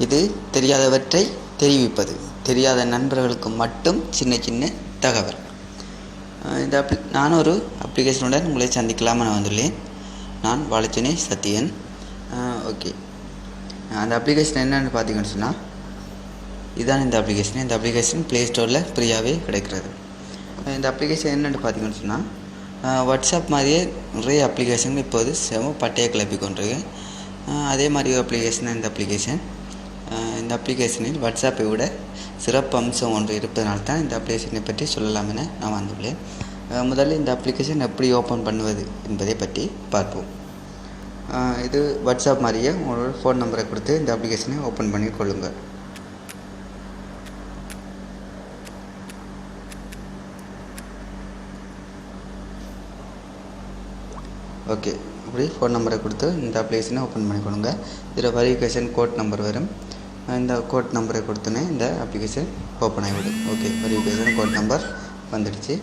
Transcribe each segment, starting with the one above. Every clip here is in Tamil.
இது தெரியாதவற்றை தெரிவிப்பது, தெரியாத நண்பர்களுக்கு மட்டும் சின்ன சின்ன தகவல். நான் ஒரு அப்ளிகேஷனுடன் உங்களை சந்திக்கலாமல் நான் வந்துள்ளேன். நான் வாழைச்சேனை சத்தியன். ஓகே, அந்த அப்ளிகேஷன் என்னென்னு பார்த்தீங்கன்னு சொன்னால், இதுதான் இந்த அப்ளிகேஷன். இந்த அப்ளிகேஷன் ப்ளே ஸ்டோரில் ஃப்ரீயாகவே கிடைக்கிறது. இந்த அப்ளிகேஷன் என்னென்னு பார்த்தீங்கன்னு சொன்னால், வாட்ஸ்அப் மாதிரியே நிறைய அப்ளிகேஷன் இப்போது செம பட்டையை கிளப்பி கொண்டிருக்கு. அதே மாதிரி ஒரு அப்ளிகேஷன் இந்த அப்ளிகேஷனில் வாட்ஸ்அப்பை விட சிறப்பு அம்சம் ஒன்று இருப்பதனால தான் இந்த அப்ளிகேஷனை பற்றி சொல்லலாம் என நான் வந்துள்ளேன். முதல்ல இந்த அப்ளிகேஷன் எப்படி ஓப்பன் பண்ணுவது என்பதை பற்றி பார்ப்போம். இது வாட்ஸ்அப் மாதிரியே உங்களோட ஃபோன் நம்பரை கொடுத்து இந்த அப்ளிகேஷனை ஓப்பன் பண்ணி கொள்ளுங்கள். ஓகே, இப்படி ஃபோன் நம்பரை கொடுத்து இந்த அப்ளிகேஷனை ஓப்பன் பண்ணி கொடுங்க. இதில் வெரிஃபிகேஷன் கோட் நம்பர் வரும். இந்த கோட் நம்பரை கொடுத்தோன்னே இந்த அப்ளிகேஷன் ஓப்பன் ஆகிவிடும். ஓகே, வெரிஃபிகேஷன் கோட் நம்பர் வந்துடுச்சு.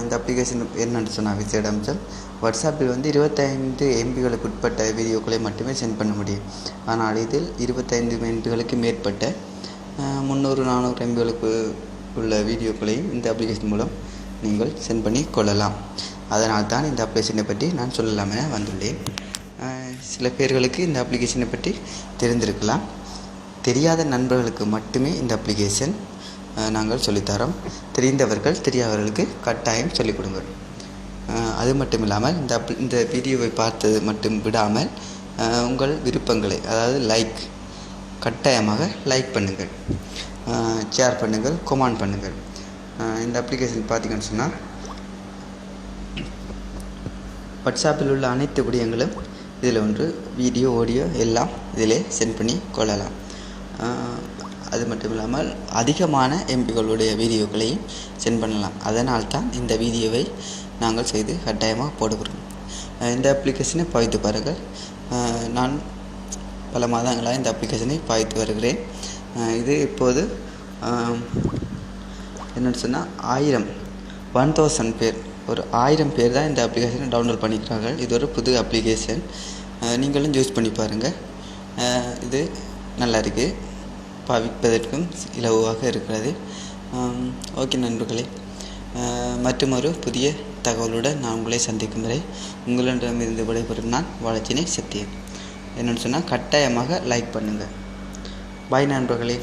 இந்த அப்ளிகேஷன் என்னென்னு சொன்னால் விசேட அம்சம், வாட்ஸ்அப்பில் 25 MBகளுக்கு உட்பட்ட வீடியோக்களை மட்டுமே சென்ட் பண்ண முடியும். ஆனால் இதில் 25 MBகளுக்கு மேற்பட்ட 300-400 MBகளுக்கு உள்ள வீடியோக்களையும் இந்த அப்ளிகேஷன் மூலம் நீங்கள் சென்ட் பண்ணி கொள்ளலாம். அதனால் தான் இந்த அப்ளிகேஷனை பற்றி நான் சொல்லலாம் என வந்துள்ளேன். சில பேர்களுக்கு இந்த அப்ளிகேஷனை பற்றி தெரிந்திருக்கலாம். தெரியாத நண்பர்களுக்கு மட்டுமே இந்த அப்ளிகேஷன் நாங்கள் சொல்லித்தரோம். தெரிந்தவர்கள் தெரியாதவர்களுக்கு கட்டாயம் சொல்லிக் கொடுங்கள். அது மட்டும் இல்லாமல் இந்த வீடியோவை பார்த்தது மட்டும் விடாமல் உங்கள் விருப்பங்களை, அதாவது கட்டாயமாக லைக் பண்ணுங்கள், ஷேர் பண்ணுங்கள், கமெண்ட் பண்ணுங்கள். இந்த அப்ளிகேஷன் பார்த்தீங்கன்னு சொன்னால், வாட்ஸ்அப்பில் உள்ள அனைத்து விடயங்களும் இதில் ஒன்று, வீடியோ, ஆடியோ எல்லாம் இதிலே சென்ட் பண்ணி கொள்ளலாம். அது மட்டும் இல்லாமல் அதிகமான MBகளுடைய வீடியோக்களையும் சென்ட் பண்ணலாம். அதனால் தான் இந்த வீடியோவை நாங்கள் செய்து கட்டாயமாக போடுகிறோம். இந்த அப்ளிகேஷனை பாய்த்து பாருங்கள். நான் பல மாதங்களாக இந்த அப்ளிகேஷனை பாய்த்து வருகிறேன். இது இப்போது என்னென்னு சொன்னால் 1000 பேர், ஒரு 1000 பேர் தான் இந்த அப்ளிகேஷனை டவுன்லோட் பண்ணிக்கிறார்கள். இது ஒரு புது அப்ளிகேஷன், நீங்களும் யூஸ் பண்ணி பாருங்கள். இது நல்லா இருக்குது, பாவிப்பதற்கும் இலவாக இருக்கிறது. ஓகே நண்பர்களே, மற்றும் ஒரு புதிய தகவலுடன் நான் உங்களை சந்திக்கும் வரை உங்களிடமிருந்து விடைபெறும் நான் வாழைச்சேனை சத்தியன். என்னென்னு சொன்னால் கட்டாயமாக லைக் பண்ணுங்கள். பாய் நண்பர்களே.